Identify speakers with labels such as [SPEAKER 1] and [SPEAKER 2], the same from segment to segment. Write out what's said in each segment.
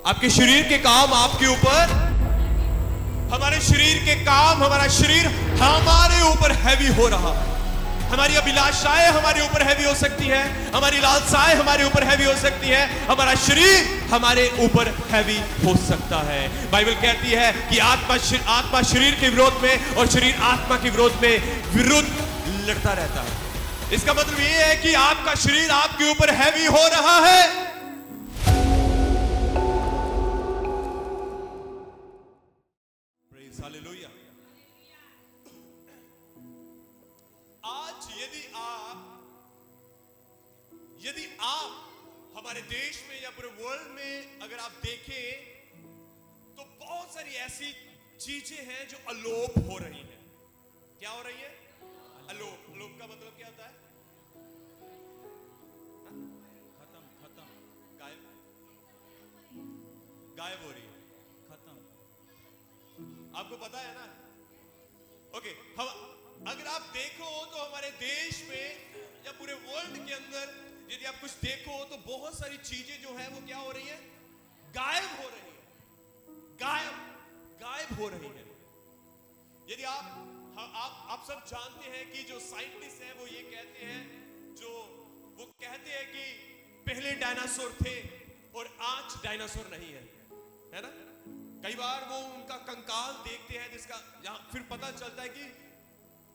[SPEAKER 1] आपके शरीर के काम आपके ऊपर, हमारे शरीर के काम, हमारा शरीर हमारे ऊपर हैवी हो रहा है। हमारी अभिलाषाएं हमारे ऊपर हैवी हो सकती है, हमारी लालसाएं हमारे ऊपर हैवी हो सकती है, हमारा शरीर हमारे ऊपर हैवी हो सकता है। बाइबल कहती है कि आत्मा शरीर के विरोध में और शरीर आत्मा के विरोध में विरुद्ध लड़ता रहता है। इसका मतलब यह है कि आपका शरीर आपके ऊपर हैवी हो रहा है। Praise hallelujah. आज यदि आप हमारे देश में या पूरे वर्ल्ड में अगर आप देखें तो बहुत सारी ऐसी चीजें हैं जो अलोप हो रही हैं। क्या हो रही है? अलोप। अलोप का मतलब क्या होता है? खत्म, गायब हो रही है, खत्म। आपको पता है ना? ओके, हम अगर आप देखो तो हमारे देश में या पूरे वर्ल्ड के अंदर यदि आप कुछ देखो तो बहुत सारी चीजें जो है वो क्या हो रही है? गायब हो रही है, गायब हो रही है। यदि आप सब जानते हैं कि जो साइंटिस्ट हैं वो ये कहते हैं, वो कहते हैं कि पहले डायनासोर थे और आज डायनासोर नहीं है ना? कई बार वो उनका कंकाल देखते हैं जिसका यहां फिर पता चलता है कि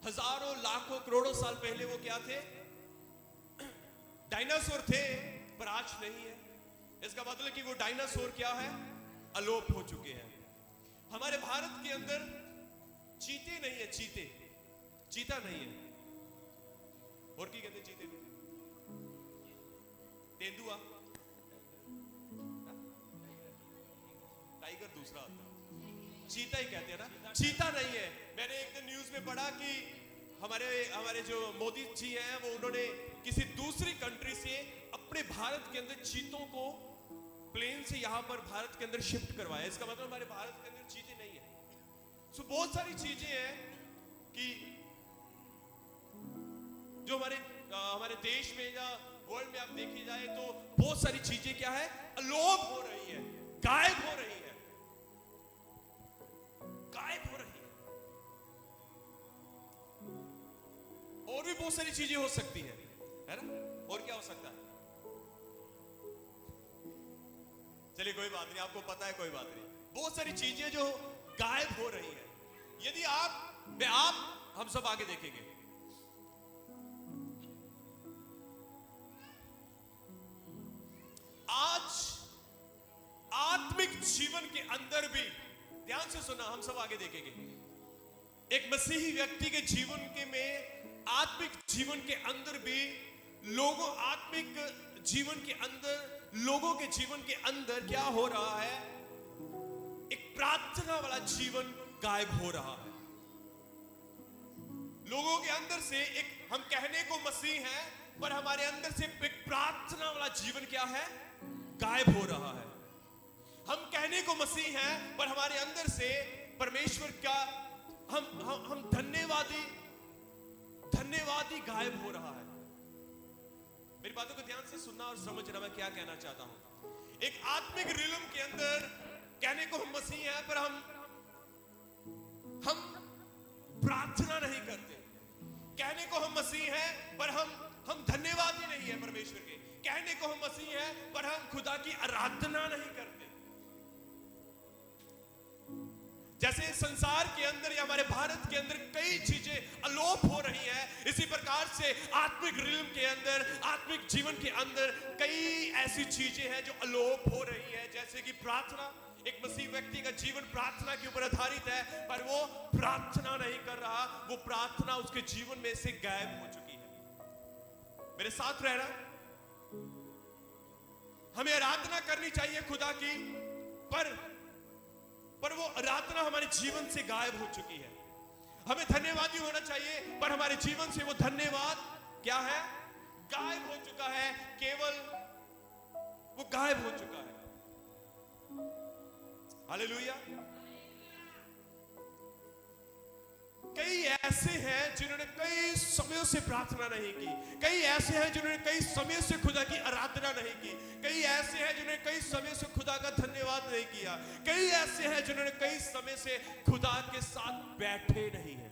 [SPEAKER 1] हजारों लाखों करोड़ों साल पहले वो क्या थे? डायनासोर थे, पर आज नहीं है। इसका मतलब कि वो डायनासोर क्या है? अलोप हो चुके हैं। हमारे भारत के अंदर चीते नहीं है, चीता नहीं है। और क्या कहते हैं चीते को? तेंदुआ, टाइगर दूसरा होता है, चीता ही कहते हैं ना, चीता नहीं है। मैंने एक दिन न्यूज में पढ़ा कि हमारे जो मोदी जी हैं वो उन्होंने किसी दूसरी कंट्री से अपने भारत के अंदर चीतों को प्लेन से यहां पर भारत के अंदर शिफ्ट करवाया। इसका मतलब हमारे भारत के अंदर चीजें नहीं है। सो बहुत सारी चीजें हैं कि जो हमारे देश में या वर्ल्ड में आप देखी जाए तो बहुत सारी चीजें क्या है? अलोप हो रही है, गायब हो रही है, गायब हो रही है। और भी बहुत सारी चीजें हो सकती है ना? और क्या हो सकता है? चलिए कोई बात नहीं, आपको पता है, कोई बात नहीं। बहुत सारी चीजें जो गायब हो रही है। यदि हम सब आगे देखेंगे, आज आत्मिक जीवन के अंदर भी, ध्यान से सुना, हम सब आगे देखेंगे, एक मसीही व्यक्ति के जीवन में आत्मिक जीवन के अंदर भी आत्मिक जीवन के अंदर लोगों के जीवन के अंदर क्या हो रहा है? एक प्रार्थना वाला जीवन गायब हो रहा है। लोगों के अंदर से हम कहने को मसीह हैं, पर हमारे अंदर से एक प्रार्थना वाला जीवन क्या है? गायब हो रहा है। हम कहने को मसीह हैं, पर हमारे अंदर से परमेश्वर का हम धन्यवादी गायब हो रहा है। मेरी बातों को ध्यान से सुनना और समझना, मैं क्या कहना चाहता हूं। एक आत्मिक रिलम के अंदर कहने को हम मसीह हैं, पर हम प्रार्थना नहीं करते। कहने को हम मसीह हैं, पर हम धन्यवादी नहीं है परमेश्वर के। कहने को हम मसीह हैं, पर हम खुदा की आराधना नहीं करते। जैसे संसार के अंदर या हमारे भारत के अंदर कई चीजें अलोप हो रही हैं, इसी प्रकार से आत्मिक रिलम के अंदर, आत्मिक जीवन के अंदर कई ऐसी चीजें हैं जो अलोप हो रही है। जैसे कि प्रार्थना। एक मसीह व्यक्ति का जीवन प्रार्थना के ऊपर आधारित है, पर वो प्रार्थना नहीं कर रहा, वो प्रार्थना उसके जीवन में से गायब हो चुकी है। मेरे साथ रहना। हमें आराधना करनी चाहिए खुदा की, पर वो आराधना हमारे जीवन से गायब हो चुकी है। हमें धन्यवादी होना चाहिए, पर हमारे जीवन से वो धन्यवाद क्या है? गायब हो चुका है। केवल वो गायब हो चुका है। हालेलुया। कई ऐसे हैं जिन्होंने कई समयों से प्रार्थना नहीं की, कई ऐसे हैं जिन्होंने कई समय से खुदा की आराधना नहीं की, कई ऐसे हैं जिन्होंने कई समय से खुदा का धन्यवाद नहीं किया, कई ऐसे हैं जिन्होंने कई समय से खुदा के साथ बैठे नहीं हैं।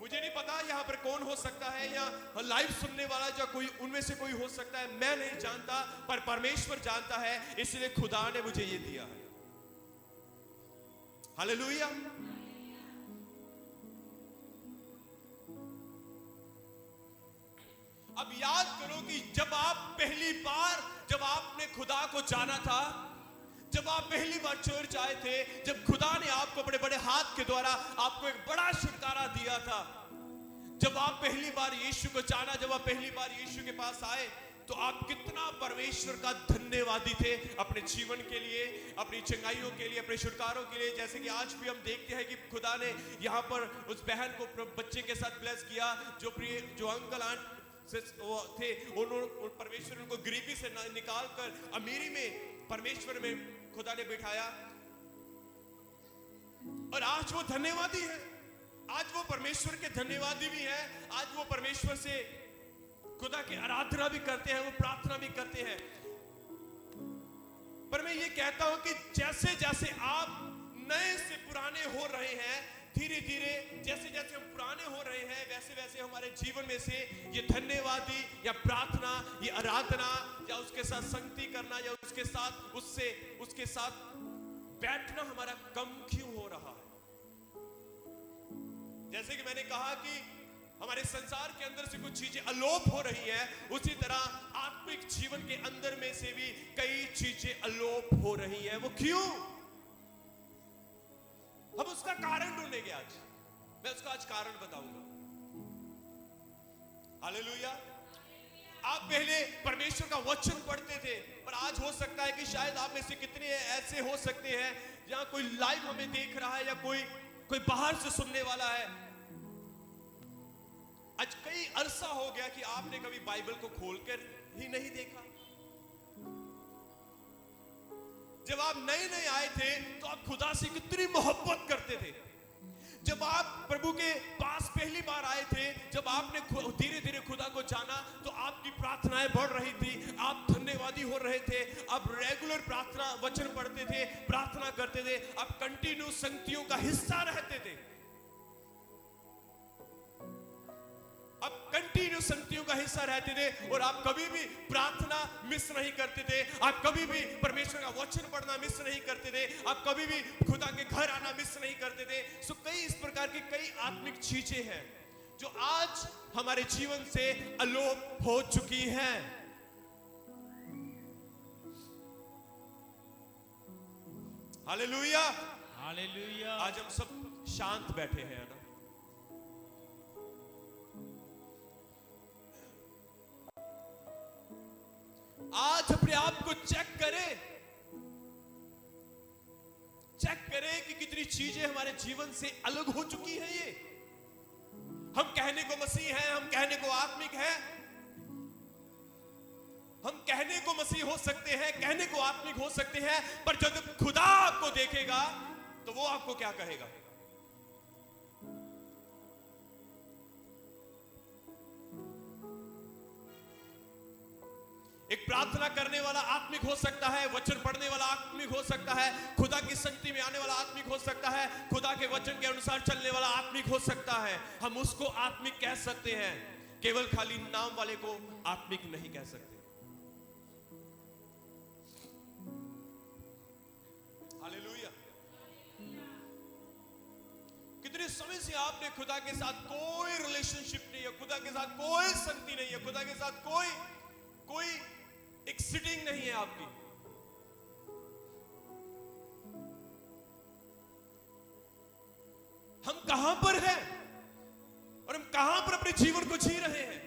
[SPEAKER 1] मुझे नहीं पता यहां पर कौन हो सकता है, या लाइव सुनने वाला जो कोई उनमें से कोई हो सकता है, मैं नहीं जानता, पर परमेश्वर जानता है, इसलिए खुदा ने मुझे ये दिया है। हालेलुया। अब याद करो कि जब आपने खुदा को जाना था, जब आप पहली बार चर्च आए थे, जब खुदा ने आपको बड़े बड़े हाथ के द्वारा आपको एक बड़ा छुटकारा दिया था, जब आप पहली बार यीशु को जाना, जब आप पहली बार यीशु के पास आए, तो आप कितना परमेश्वर का धन्यवादी थे अपने जीवन के लिए, अपनी चंगाइयों के लिए, अपने छुटकारों के लिए। जैसे कि आज भी हम देखते हैं कि खुदा ने यहाँ पर उस बहन को बच्चे के साथ ब्लेस किया, जो अंकल आंट थे, उन्होंने परमेश्वर उनको गरीबी से निकाल कर अमीरी में परमेश्वर में खुदा ने बिठाया, और आज वो धन्यवादी है, आज वो परमेश्वर के धन्यवादी भी है, आज वो परमेश्वर से खुदा की आराधना भी करते हैं, वो प्रार्थना भी करते हैं। पर मैं ये कहता हूं कि जैसे जैसे आप नए से पुराने हो रहे हैं, धीरे धीरे जैसे जैसे हम पुराने हो रहे हैं, वैसे वैसे हमारे जीवन में से ये धन्यवादी या प्रार्थना, ये आराधना, या उसके साथ संगति करना, या उसके साथ बैठना हमारा कम क्यों हो रहा है। जैसे कि मैंने कहा कि हमारे संसार के अंदर से कुछ चीजें अलोप हो रही हैं, उसी तरह आत्मिक जीवन के अंदर में से भी कई चीजें अलोप हो रही हैं। वो क्यों? हम उसका कारण ढूंढेंगे आज, मैं उसका आज कारण बताऊंगा। हालेलुया। आप पहले परमेश्वर का वचन पढ़ते थे, पर आज हो सकता है कि शायद आप में से कितने ऐसे हो सकते हैं जहां कोई लाइव हमें देख रहा है, या कोई बाहर से सुनने वाला है। आज कई अरसा हो गया कि आपने कभी बाइबल को खोलकर ही नहीं देखा। जब आप नए नए आए थे तो आप खुदा से कितनी मोहब्बत करते थे। जब आप प्रभु के पास पहली बार आए थे, जब आपने धीरे धीरे खुदा को जाना, तो आपकी प्रार्थनाएं बढ़ रही थी, आप धन्यवादी हो रहे थे, आप रेगुलर प्रार्थना वचन पढ़ते थे, प्रार्थना करते थे, आप कंटिन्यू संगतियों का हिस्सा रहते थे, आप कंटिन्यू संगतियों का हिस्सा रहते थे, और आप कभी भी प्रार्थना मिस नहीं करते थे, आप कभी भी परमेश्वर का वचन पढ़ना मिस नहीं करते थे, आप कभी भी खुदा के घर आना मिस नहीं करते थे। सो कई इस प्रकार की कई आत्मिक चीजें हैं जो आज हमारे जीवन से अलोप हो चुकी हैं। Hallelujah, hallelujah. आज हम सब शांत बैठे हैं ना, आज अपने आप को चेक करें कि कितनी चीजें हमारे जीवन से अलग हो चुकी हैं। ये हम कहने को मसीह हैं, हम कहने को आत्मिक हैं, हम कहने को मसीह हो सकते हैं, कहने को आत्मिक हो सकते हैं, पर जब खुदा आपको देखेगा तो वो आपको क्या कहेगा? एक प्रार्थना करने वाला आत्मिक हो सकता है, वचन पढ़ने वाला आत्मिक हो सकता है, खुदा की संगति में आने वाला आत्मिक हो सकता है, खुदा के वचन के अनुसार चलने वाला आत्मिक हो सकता है। हम उसको आत्मिक कह सकते हैं, केवल खाली नाम वाले को आत्मिक नहीं कह सकते। हालेलुया। कितने समय से आपने खुदा के साथ कोई रिलेशनशिप नहीं है, खुदा के साथ कोई संगति नहीं है, खुदा के साथ कोई एक सिटिंग नहीं है आपकी। हम कहां पर हैं और हम कहां पर अपने जीवन को जी रहे हैं?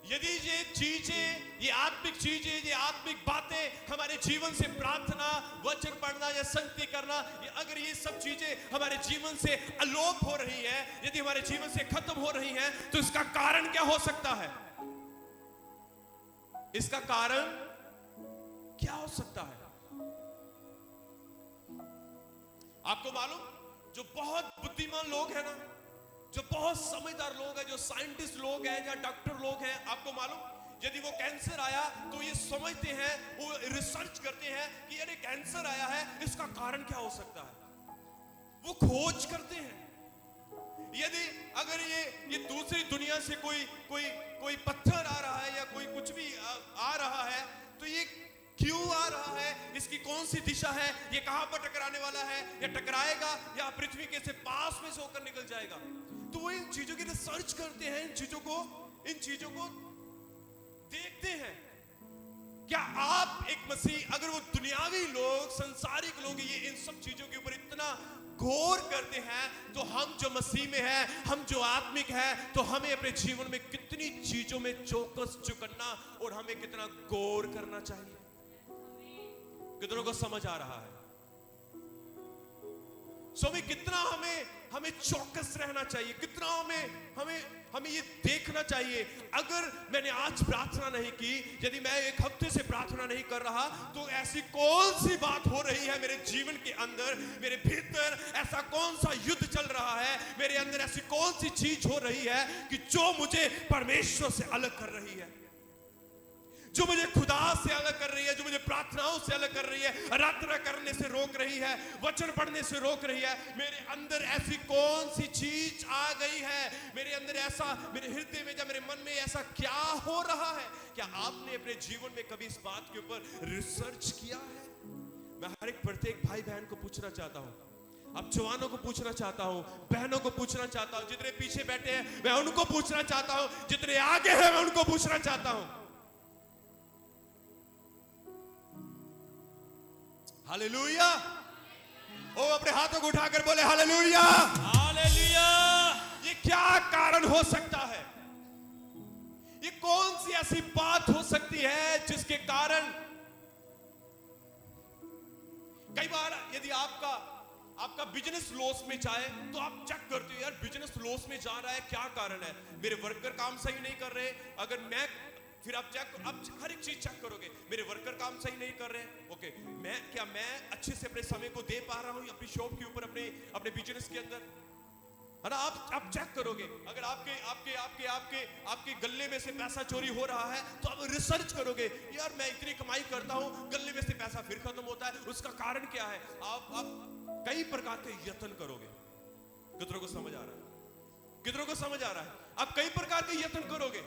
[SPEAKER 1] यदि ये चीजें, ये आत्मिक चीजें, ये आत्मिक बातें हमारे जीवन से, प्रार्थना, वचन पढ़ना या संगति करना, अगर ये सब चीजें हमारे जीवन से अलोप हो रही है, यदि हमारे जीवन से खत्म हो रही हैं, तो इसका कारण क्या हो सकता है? इसका कारण क्या हो सकता है? आपको मालूम, जो बहुत बुद्धिमान लोग हैं ना, जो बहुत समझदार लोग हैं, जो साइंटिस्ट लोग हैं या डॉक्टर लोग हैं, आपको मालूम, यदि वो कैंसर आया तो ये समझते हैं, वो रिसर्च करते हैं कि अरे कैंसर आया है, इसका कारण क्या हो सकता है, वो खोज करते हैं। यदि अगर ये दूसरी दुनिया से कोई पत्थर आ रहा है या कोई कुछ भी आ रहा है, तो ये क्यों आ रहा है, इसकी कौन सी दिशा है, ये कहां पर टकराने वाला है, या टकराएगा या पृथ्वी के से पास में से होकर निकल जाएगा, तो वो इन चीजों की रिसर्च करते हैं, इन चीजों को देखते हैं। क्या आप एक मसीह, अगर वो दुनियावी लोग, संसारिक लोग ये इन सब चीजों के ऊपर इतना गौर करते हैं, तो हम जो मसीह में हैं, हम जो आत्मिक हैं, तो हमें अपने जीवन में कितनी चीजों में चौकस करना और हमें कितना गौर करना चाहिए। कितनों को समझ आ रहा है? हमें कितना हमें चौकस रहना चाहिए, कितना हमें ये देखना चाहिए। अगर मैंने आज प्रार्थना नहीं की, यदि मैं एक हफ्ते से प्रार्थना नहीं कर रहा, तो ऐसी कौन सी बात हो रही है मेरे जीवन के अंदर, मेरे भीतर ऐसा कौन सा युद्ध चल रहा है, मेरे अंदर ऐसी कौन सी चीज हो रही है कि जो मुझे परमेश्वर से अलग कर रही है, जो मुझे खुदा से अलग कर रही है, जो मुझे प्रार्थनाओं से अलग कर रही है, आराधना करने से रोक रही है, वचन पढ़ने से रोक रही है। मेरे अंदर ऐसी कौन सी चीज आ गई है, मेरे अंदर ऐसा, मेरे हृदय में या मेरे मन में ऐसा क्या हो रहा है? क्या आपने अपने जीवन में कभी इस बात के ऊपर रिसर्च किया है? मैं हर एक प्रत्येक भाई बहन को पूछना चाहता हूं, अब जवानों को पूछना चाहता हूं, बहनों को पूछना चाहता हूं, जितने पीछे बैठे हैं मैं उनको पूछना चाहता हूं, जितने आगे हैं मैं उनको पूछना चाहता हूं। हालेलुया! ओ अपने हाथों को उठाकर बोले हालेलुया! हालेलुया! ये क्या कारण हो सकता है? ये कौन सी ऐसी बात हो सकती है जिसके कारण, कई बार यदि आपका बिजनेस लॉस में जाए तो आप चेक करते हो, यार बिजनेस लॉस में जा रहा है, क्या कारण है? मेरे वर्कर काम सही नहीं कर रहे, अगर मैं, फिर आप हर एक चीज चेक करोगे, मेरे वर्कर काम सही नहीं कर रहे, ओके, मैं अच्छे से अपने समय को दे पा रहा हूं अपनी शॉप के ऊपर, अपने बिजनेस के अंदर, है ना? आप चेक करोगे। अगर आपके गले में से पैसा चोरी हो रहा है तो आप रिसर्च करोगे, यार मैं इतनी कमाई करता हूं, गले में से पैसा फिर खत्म होता है, उसका कारण क्या है? आप कई प्रकार के यत्न करोगे। कितनों को समझ आ रहा है? कितनों को समझ आ रहा है? आप कई प्रकार के यत्न करोगे।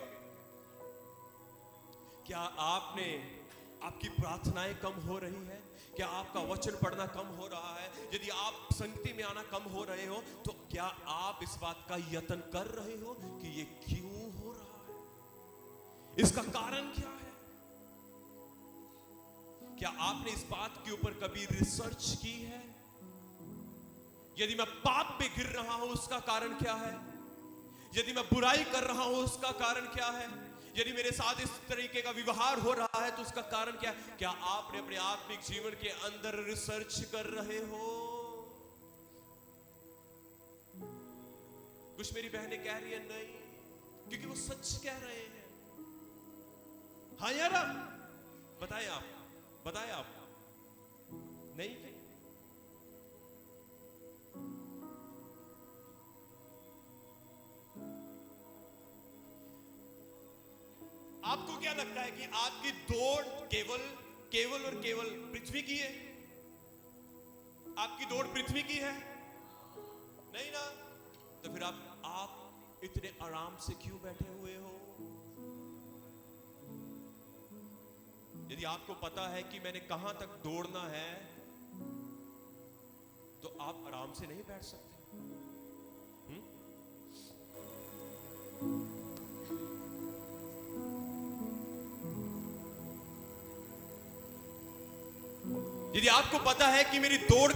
[SPEAKER 1] क्या आपकी प्रार्थनाएं कम हो रही है? क्या आपका वचन पढ़ना कम हो रहा है? यदि आप संगति में आना कम हो रहे हो, तो क्या आप इस बात का यत्न कर रहे हो कि ये क्यों हो रहा है? इसका कारण क्या है? क्या आपने इस बात के ऊपर कभी रिसर्च की है? यदि मैं पाप में गिर रहा हूं, उसका कारण क्या है? यदि मैं बुराई कर रहा हूं, उसका कारण क्या है? यदि मेरे साथ इस तरीके का व्यवहार हो रहा है, तो उसका कारण क्या है? क्या आपने अपने आत्मिक जीवन के अंदर रिसर्च कर रहे हो? कुछ मेरी बहनें कह रही है नहीं, क्योंकि वो सच कह रहे हैं। हाँ यार, बताएं आप नहीं? आपको क्या लगता है कि आपकी दौड़ केवल और केवल पृथ्वी की है? आपकी दौड़ पृथ्वी की है? नहीं ना? तो फिर आप इतने आराम से क्यों बैठे हुए हो? यदि आपको पता है कि मैंने कहां तक दौड़ना है, तो आप आराम से नहीं बैठ सकते। यदि आपको पता है कि मेरी दौड़,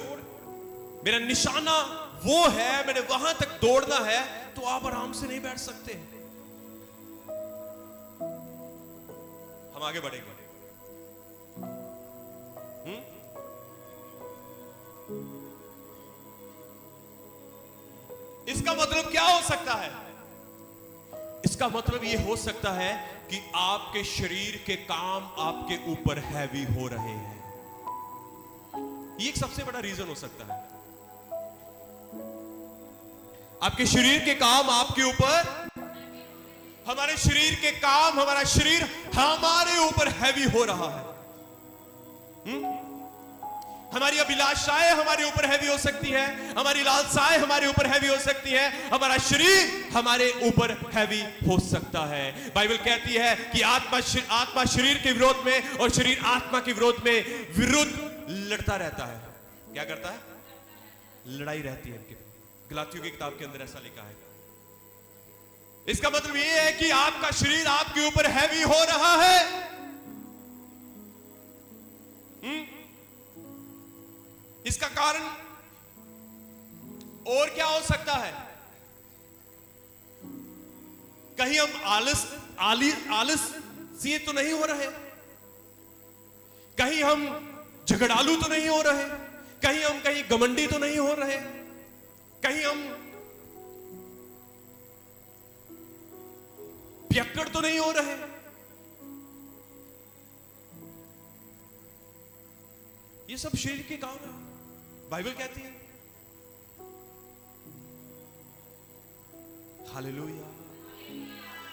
[SPEAKER 1] मेरा निशाना वो है, मैंने वहां तक दौड़ना है, तो आप आराम से नहीं बैठ सकते। हम आगे बढ़ेंगे। इसका मतलब क्या हो सकता है? इसका मतलब ये हो सकता है कि आपके शरीर के काम आपके ऊपर हैवी हो रहे हैं। ये एक सबसे बड़ा रीजन हो सकता है। आपके शरीर के काम आपके ऊपर, हमारे शरीर के काम, हमारा शरीर हमारे ऊपर हैवी हो रहा है। हमारी अभिलाषाएं हमारे ऊपर हैवी हो सकती है, हमारी लालसाएं हमारे ऊपर हैवी हो सकती है, हमारा शरीर हमारे ऊपर हैवी हो सकता है। बाइबल कहती है कि आत्मा शरीर के विरोध में और शरीर आत्मा के विरोध में लड़ता रहता है। क्या करता है? लड़ाई रहती है। गलातियों की किताब के अंदर ऐसा लिखा है। इसका मतलब यह है कि आपका शरीर आपके ऊपर हैवी हो रहा है। इसका कारण और क्या हो सकता है? कहीं हम आलसी तो नहीं हो रहे, कहीं हम झगड़ालू तो नहीं हो रहे, कहीं घमंडी तो नहीं हो रहे, कहीं हम पियक्कड़ तो नहीं हो रहे। ये सब शरीर के काम है, बाइबल कहती है। हालेलुया।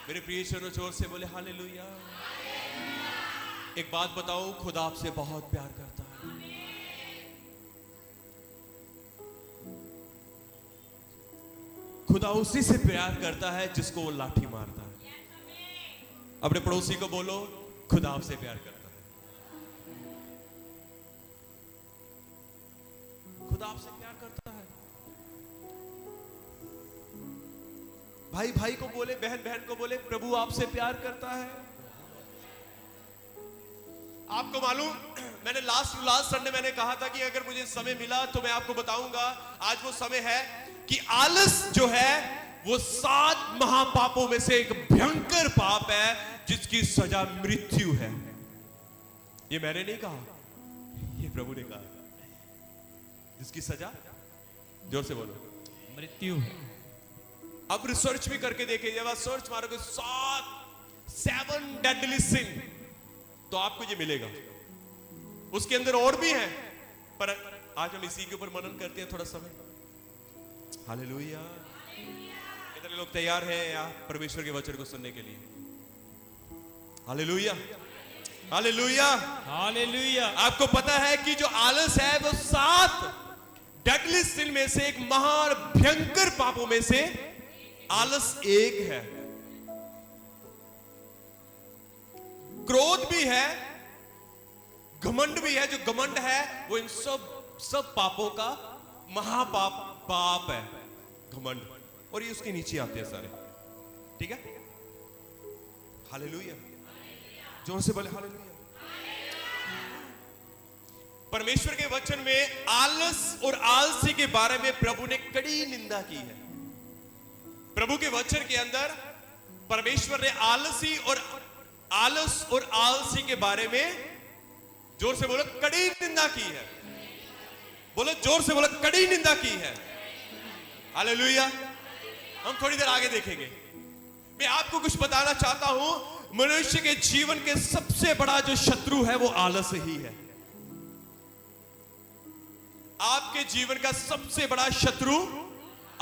[SPEAKER 1] मेरे प्रिय जनों, जोर से बोले हालेलुया। एक बात बताऊं, खुदा आपसे बहुत प्यार करता है। खुदा उसी से प्यार करता है जिसको वो लाठी मारता है। अपने पड़ोसी को बोलो, खुदा आपसे प्यार करता है। खुदा आपसे प्यार करता है। भाई भाई को बोले, बहन बहन को बोले, प्रभु आपसे प्यार करता है। आपको मालूम, मैंने लास्ट संडे मैंने कहा था कि अगर मुझे समय मिला तो मैं आपको बताऊंगा। आज वो समय है कि आलस जो है वो 7 महापापों में से एक भयंकर पाप है जिसकी सजा मृत्यु है। ये मैंने नहीं कहा, ये प्रभु ने कहा। जिसकी सजा, जोर से बोलो,
[SPEAKER 2] मृत्यु है।
[SPEAKER 1] अब रिसर्च भी करके देखिए, जब आप सर्च मारोगे 7 डेडली सिन, तो आपको ये मिलेगा। उसके अंदर और भी हैं, पर आज हम इसी के ऊपर मनन करते हैं थोड़ा समय। हालेलुया। कितने लोग तैयार हैं या परमेश्वर के वचन को सुनने के लिए? Hallelujah, hallelujah,
[SPEAKER 2] hallelujah.
[SPEAKER 1] आपको पता है कि जो आलस है वो 7 डेडली सिन में से एक महान भयंकर पापों में से आलस एक है। क्रोध भी है, घमंड भी है। जो घमंड है वो इन सब पापों का महापाप है, घमंड। और ये उसके नीचे आते हैं सारे, ठीक है? हालेलुया, जोर से बोले हालेलुया। परमेश्वर के वचन में आलस और आलसी के बारे में प्रभु ने कड़ी निंदा की है। प्रभु के वचन के अंदर परमेश्वर ने आलस और आलसी के बारे में, जोर से बोलो, कड़ी निंदा की है। बोलो, जोर से बोलो, कड़ी निंदा की है। हालेलुया। हम थोड़ी देर आगे देखेंगे। मैं आपको कुछ बताना चाहता हूं। मनुष्य के जीवन के सबसे बड़ा जो शत्रु है वो आलस ही है। आपके जीवन का सबसे बड़ा शत्रु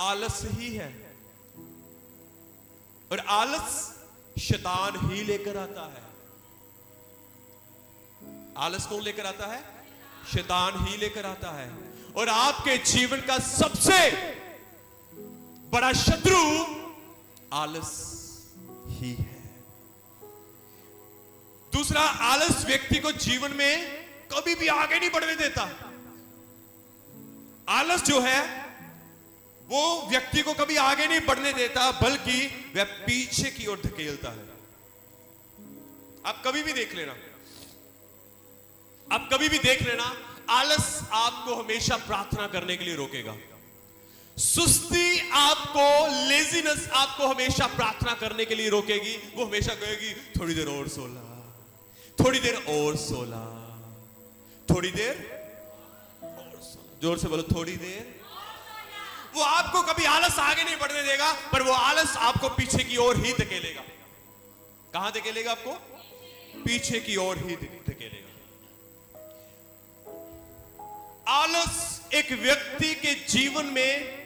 [SPEAKER 1] आलस ही है। और आलस शैतान ही लेकर आता है। आलस कौन लेकर आता है? शैतान ही लेकर आता है। और आपके जीवन का सबसे बड़ा शत्रु आलस ही है। दूसरा, आलस व्यक्ति को जीवन में कभी भी आगे नहीं बढ़ने देता। आलस जो है वो व्यक्ति को कभी आगे नहीं बढ़ने देता, बल्कि वह पीछे की ओर धकेलता है। आप कभी भी देख लेना, आलस आपको हमेशा प्रार्थना करने के लिए रोकेगा। सुस्ती आपको, लेजीनेस आपको हमेशा प्रार्थना करने के लिए रोकेगी। वो हमेशा कहेगी थोड़ी देर और सो ला, थोड़ी देर और सो ला, थोड़ी देर और सो ला। जोर से बोलो, थोड़ी देर। वो आपको कभी आलस आगे नहीं बढ़ने देगा, पर वो आलस आपको पीछे की ओर ही धकेलेगा। कहां धकेलेगा? आपको पीछे की ओर ही धकेलेगा। आलस एक व्यक्ति के जीवन में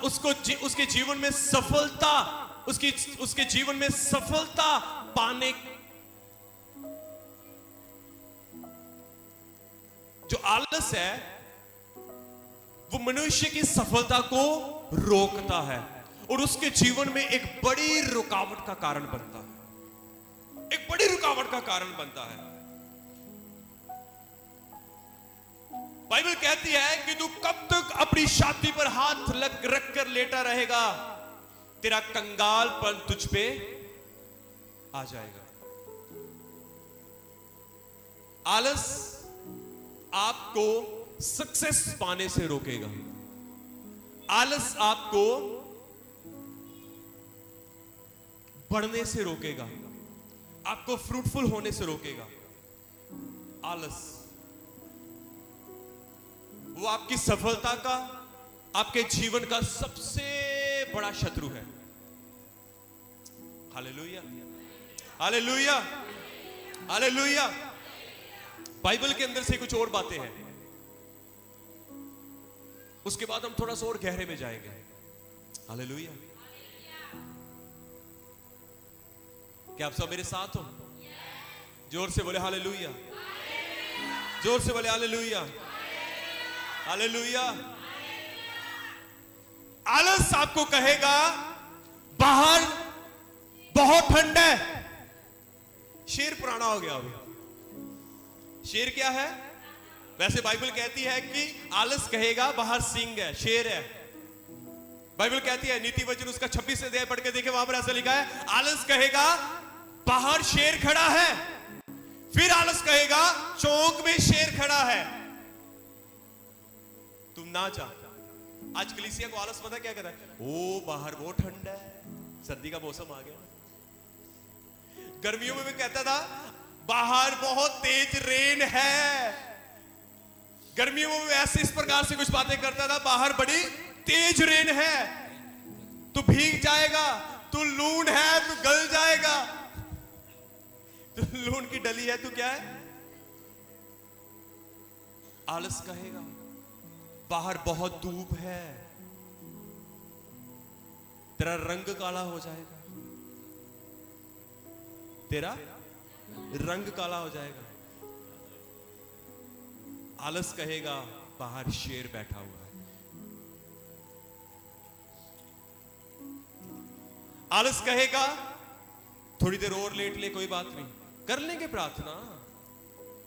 [SPEAKER 1] उसके जीवन में सफलता, उसके जीवन में सफलता पाने, जो आलस है वो मनुष्य की सफलता को रोकता है और उसके जीवन में एक बड़ी रुकावट का कारण बनता है, एक बड़ी रुकावट का कारण बनता है। बाइबल कहती है कि तू कब तक अपनी छाती पर हाथ रख कर लेटा रहेगा, तेरा कंगालपन तुझ पे आ जाएगा। आलस आपको सक्सेस पाने से रोकेगा। आलस आपको बढ़ने से रोकेगा, आपको फ्रूटफुल होने से रोकेगा। आलस वो आपकी सफलता का, आपके जीवन का सबसे बड़ा शत्रु है। Hallelujah, hallelujah, hallelujah. बाइबल के अंदर से कुछ और बातें हैं, उसके बाद हम थोड़ा सा और गहरे में जाएंगे। हालेलुया। क्या आप सब मेरे साथ हो? जोर से बोले हालेलुया, जोर से बोले हालेलुया, हालेलुया। आलस आपको कहेगा बाहर बहुत ठंड है। शेर पुराना हो गया अभी। शेर क्या है? वैसे बाइबल कहती है कि आलस कहेगा बाहर सिंह है, शेर है। बाइबल कहती है, नीति वचन उसका 26 अध्याय पढ़ के देखे, वहां पर ऐसा लिखा है, आलस कहेगा बाहर शेर खड़ा है। फिर आलस कहेगा चौक में शेर खड़ा है। तुम ना जा। आज कलीसिया को आलस पता क्या कहता है? ओ बाहर बहुत ठंड है, सर्दी का मौसम आ गया। गर्मियों में भी कहता था बाहर बहुत तेज रेन है। गर्मियों में भी ऐसे इस प्रकार से कुछ बातें करता था, बाहर बड़ी तेज रेन है, तू भीग जाएगा, तू लून है, तू गल जाएगा, तू लून की डली है, तू क्या है? आलस कहेगा बाहर बहुत धूप है, तेरा रंग काला हो जाएगा, तेरा रंग काला हो जाएगा। आलस कहेगा बाहर शेर बैठा हुआ है। आलस कहेगा थोड़ी देर और लेट ले, कोई बात नहीं, कर लेंगे प्रार्थना।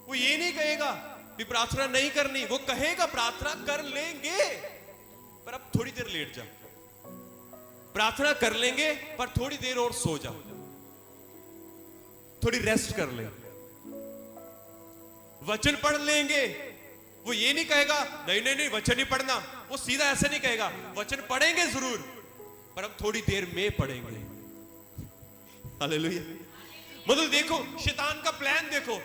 [SPEAKER 1] वो ये नहीं कहेगा भी प्रार्थना नहीं करनी, वो कहेगा प्रार्थना कर लेंगे पर अब थोड़ी देर लेट जा। प्रार्थना कर लेंगे पर थोड़ी देर और सो जा, थोड़ी रेस्ट कर ले। वचन पढ़ लेंगे, वो ये नहीं कहेगा नहीं नहीं नहीं वचन नहीं पढ़ना, वो सीधा ऐसे नहीं कहेगा, वचन पढ़ेंगे जरूर पर अब थोड़ी देर में पढ़ेंगे। हालेलुया। मतलब देखो शैतान का प्लान देखो।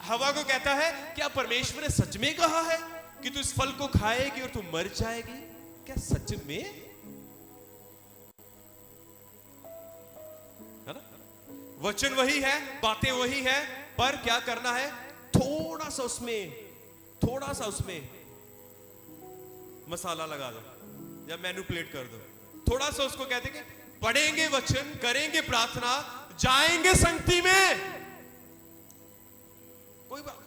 [SPEAKER 1] हवा को कहता है क्या परमेश्वर ने सच में कहा है कि तू इस फल को खाएगी और तू मर जाएगी? क्या सच में? है ना? वचन वही है, बातें वही है, पर क्या करना है? थोड़ा सा उसमें मसाला लगा दो या मैनिपुलेट कर दो। थोड़ा सा उसको कहते कि पढ़ेंगे वचन, करेंगे प्रार्थना, जाएंगे संगति में, कोई बात,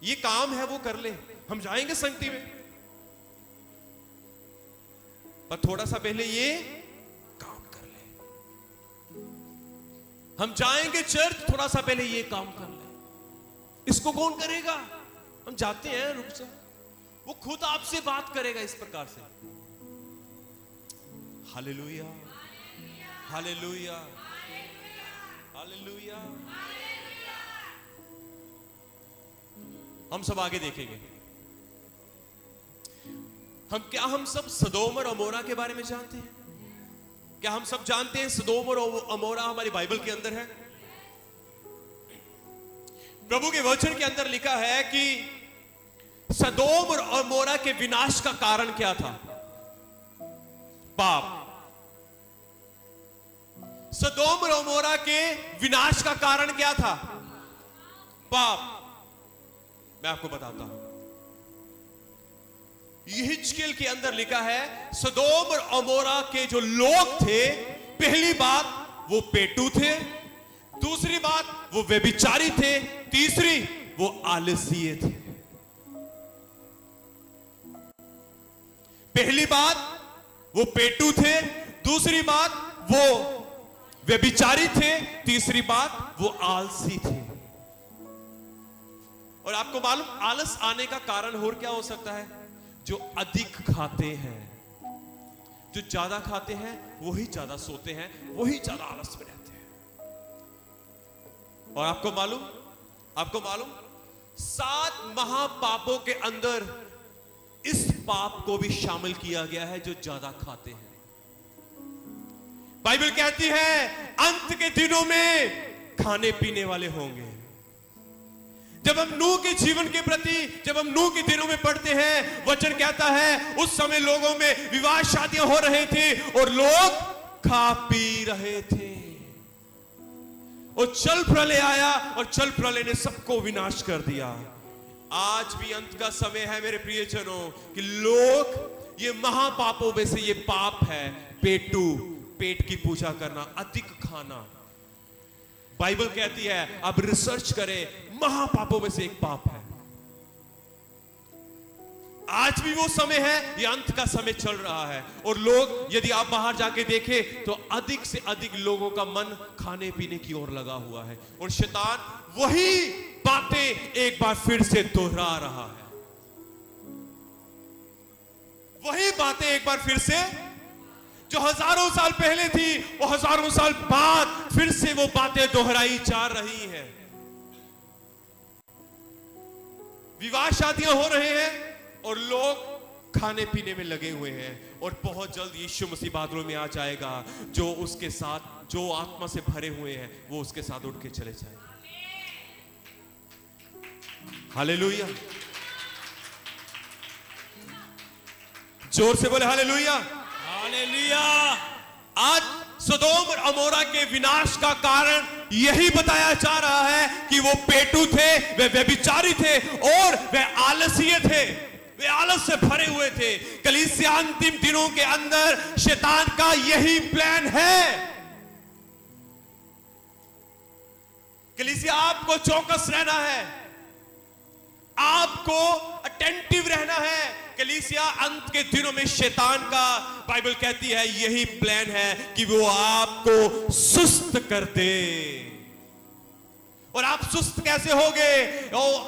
[SPEAKER 1] ये काम है वो कर ले, हम जाएंगे संगति में, पर थोड़ा सा पहले ये काम कर ले। हम जाएंगे चर्च, थोड़ा सा पहले ये काम कर ले। इसको कौन करेगा? हम जाते हैं, रुक जा, वो खुद आपसे बात करेगा इस प्रकार से। Hallelujah, hallelujah, hallelujah. हम सब आगे देखेंगे। हम सब सदोम और अमोरा के बारे में जानते हैं? क्या हम सब जानते हैं सदोम और अमोरा हमारी बाइबल के अंदर है? प्रभु के वचन के अंदर लिखा है कि सदोम और मोरा के विनाश का कारण क्या था? पाप। सदोम और मोरा के विनाश का कारण क्या था? पाप। मैं आपको बताता हूं, यिह्जकेल के अंदर लिखा है सदोम और अमोरा के जो लोग थे, पहली बात वो पेटू थे, दूसरी बात वो व्यभिचारी थे, तीसरी वो आलसीय थे। पहली बात वो पेटू थे, दूसरी बात वो व्यभिचारी थे, तीसरी बात वो आलसी थे। और आपको मालूम आलस आने का कारण और क्या हो सकता है? जो अधिक खाते हैं, जो ज्यादा खाते हैं वही ज्यादा सोते हैं, वही ज्यादा आलस में रहते हैं। और आपको मालूम 7 महापापों के अंदर इस पाप को भी शामिल किया गया है, जो ज्यादा खाते हैं। बाइबल कहती है अंत के दिनों में खाने पीने वाले होंगे। जब हम नूह के जीवन के प्रति, जब हम नूह के दिनों में पढ़ते हैं, वचन कहता है उस समय लोगों में विवाह शादियां हो रहे थे और लोग खा पी रहे थे। और जल प्रलय आया और जल प्रलय ने सबको विनाश कर दिया। आज भी अंत का समय है मेरे प्रियजनों कि लोग, ये महापापों में से ये पाप है, पेटू, पेट की पूजा करना, अधिक खाना। बाइबल कहती है, आप रिसर्च करें, महापापों में से एक पाप है। आज भी वो समय है, ये अंत का समय चल रहा है और लोग, यदि आप बाहर जाके देखें तो अधिक से अधिक लोगों का मन खाने पीने की ओर लगा हुआ है और शैतान वही बातें एक बार फिर से दोहरा रहा है। वही बातें एक बार फिर से, जो हजारों साल पहले थी, वो हजारों साल बाद फिर से वो बातें दोहराई जा रही हैं। विवाह शादियां हो रहे हैं और लोग खाने पीने में लगे हुए हैं। और बहुत जल्द यीशु मसीह बादलों में आ जाएगा, जो उसके साथ, जो आत्मा से भरे हुए हैं वो उसके साथ उठ के चले जाएंगे। हालेलुया, जोर से बोले हालेलुया।
[SPEAKER 2] हालेलुया।
[SPEAKER 1] आज सदोम और अमोरा के विनाश का कारण यही बताया जा रहा है कि वो पेटू थे, वे व्यभिचारी थे और वे आलसीय थे, वे आलस से भरे हुए थे। कलीसिया अंतिम दिनों के अंदर शैतान का यही प्लान है। कलीसिया आपको चौकस रहना है, आपको अटेंटिव रहना है। कलीसिया अंत के दिनों में शैतान का, बाइबल कहती है, यही प्लान है कि वो आपको सुस्त कर दे। और आप सुस्त कैसे होगे?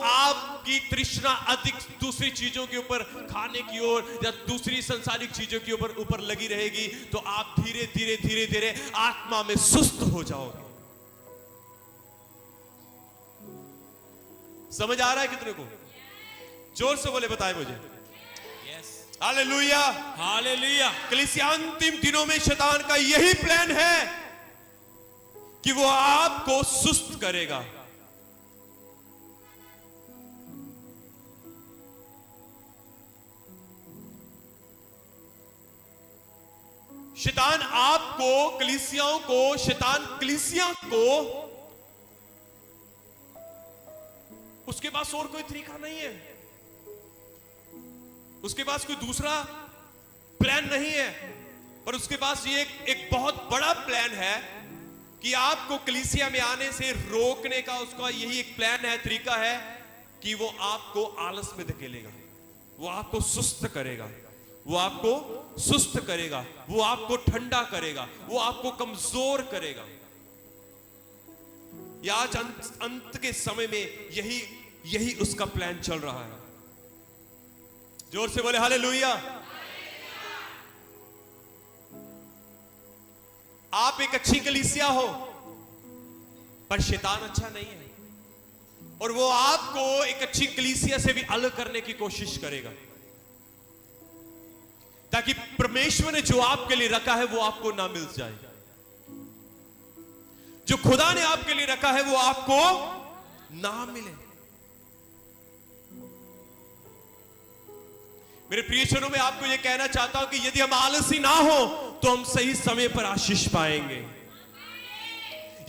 [SPEAKER 1] आपकी तृष्णा अधिक दूसरी चीजों के ऊपर, खाने की ओर या दूसरी संसारिक चीजों के ऊपर लगी रहेगी, तो आप धीरे धीरे धीरे धीरे आत्मा में सुस्त हो जाओगे। समझ आ रहा है कितने को? जोर से बोले, बताए मुझे। Hallelujah,
[SPEAKER 2] hallelujah.
[SPEAKER 1] कलीसिया अंतिम दिनों में शैतान का यही प्लान है कि वो आपको सुस्त करेगा। शैतान आपको, कलीसियाओं को, शैतान कलीसिया को, उसके पास और कोई तरीका नहीं है, उसके पास कोई दूसरा प्लान नहीं है, पर उसके पास ये एक बहुत बड़ा प्लान है कि आपको कलीसिया में आने से रोकने का। उसका यही एक प्लान है, तरीका है कि वो आपको आलस में धकेलेगा, वो आपको सुस्त करेगा, वो आपको सुस्त करेगा, वो आपको ठंडा करेगा, वो आपको कमजोर करेगा। या आज अंत के समय में यही उसका प्लान चल रहा है। जोर से बोले हालेलुया। आप एक अच्छी कलीसिया हो, पर शैतान अच्छा नहीं है, और वो आपको एक अच्छी कलीसिया से भी अलग करने की कोशिश करेगा, ताकि परमेश्वर ने जो आपके लिए रखा है वो आपको ना मिल जाए। जो खुदा ने आपके लिए रखा है वो आपको ना मिले। मेरे प्रियजनों में आपको यह कहना चाहता हूं कि यदि हम आलसी ना हो तो हम सही समय पर आशीष पाएंगे।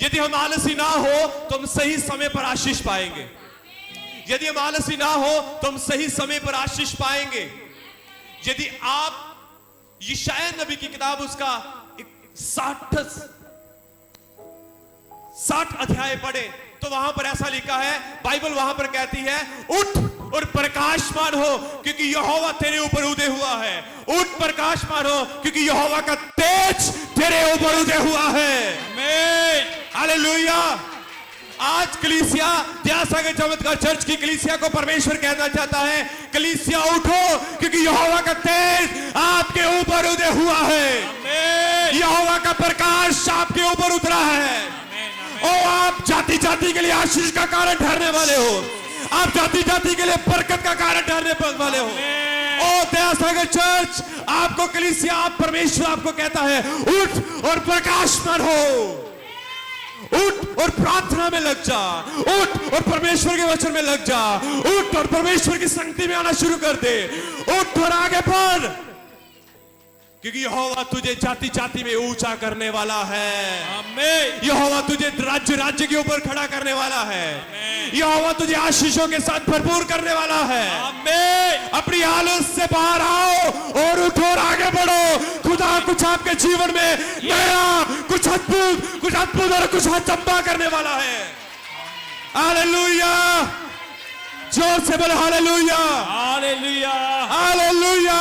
[SPEAKER 1] यदि हम आलसी ना हो तो हम सही समय पर आशीष पाएंगे। यदि हम आलसी ना हो तो हम सही समय पर आशीष पाएंगे। यदि आप यशायाह नबी की किताब उसका 60 अध्याय पढ़े तो वहां पर ऐसा लिखा है, बाइबल वहां पर कहती है, उठ और प्रकाशमान हो क्योंकि यहोवा तेरे ऊपर उदय हुआ है। उठ प्रकाशमान हो क्योंकि यहोवा का तेज तेरे ऊपर उदय हुआ है।
[SPEAKER 2] आमीन।
[SPEAKER 1] हालेलुया। आज कलीसिया त्यासागर चमत्कार चर्च की कलीसिया को परमेश्वर कहना चाहता है, कलीसिया उठो क्योंकि यहोवा का तेज आपके ऊपर उदय हुआ है।
[SPEAKER 2] आमीन।
[SPEAKER 1] यहोवा का प्रकाश आपके ऊपर उतरा है। ओ आप जाति जाति के लिए आशीष का कारण ठहरने वाले हो। आप जाति जाति के लिए बरकत का कारण ठहरने वाले हो। ओ त्यासागर चर्च आपको कलीसिया, आप परमेश्वर आपको कहता है, उठ और प्रकाशमान हो। उठ और प्रार्थना में लग जा। उठ और परमेश्वर के वचन में लग जा। उठ और परमेश्वर की संगति में आना शुरू कर दे। उठ और आगे बढ़ क्योंकि यहोवा तुझे जाति जाति में ऊंचा करने वाला है।
[SPEAKER 2] आमीन।
[SPEAKER 1] यहोवा तुझे राज्य राज्य के ऊपर खड़ा करने वाला है। यहोवा तुझे आशीषों के साथ भरपूर करने वाला है।
[SPEAKER 2] आमीन।
[SPEAKER 1] अपनी हालत से बाहर आओ और उठो और आगे बढ़ो। खुदा कुछ आपके जीवन में नया, कुछ अद्भुत और कुछ अचंभा करने वाला है। हालेलुया। जोर से बोलो हालेलुया।
[SPEAKER 2] हालेलुया।
[SPEAKER 1] हालेलुया।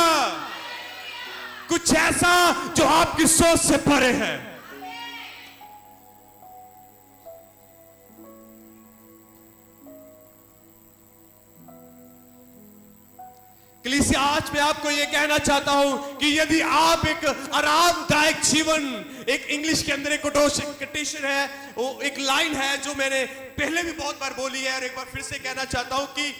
[SPEAKER 1] कुछ ऐसा जो आपकी सोच से परे है। कलीसिया आज मैं आपको यह कहना चाहता हूं कि यदि आप एक आरामदायक जीवन, एक इंग्लिश के अंदर एक कोटेशन है, वो एक लाइन है जो मैंने पहले भी बहुत बार बोली है और एक बार फिर से कहना चाहता हूं कि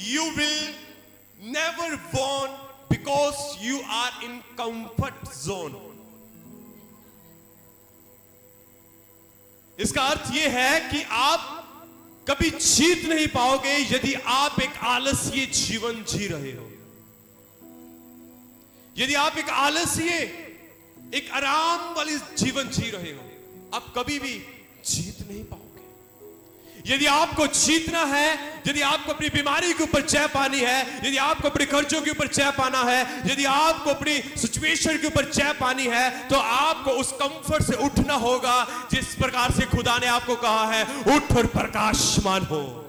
[SPEAKER 1] you will never want because you are in comfort zone. इसका अर्थ यह है कि आप कभी जीत नहीं पाओगे यदि आप एक आलस्य जीवन जी रहे हो। यदि आप एक आलस्य, एक आराम वाली जीवन जी रहे हो, आप कभी भी जीत नहीं पाओगे। यदि आपको जीतना है, यदि आपको अपनी बीमारी के ऊपर जय पानी है, यदि आपको अपने खर्चों के ऊपर जय पाना है, यदि आपको अपनी सिचुएशन के ऊपर जय पानी है, तो आपको उस कंफर्ट से उठना होगा जिस प्रकार से खुदा ने आपको कहा है, उठ और प्रकाशमान हो।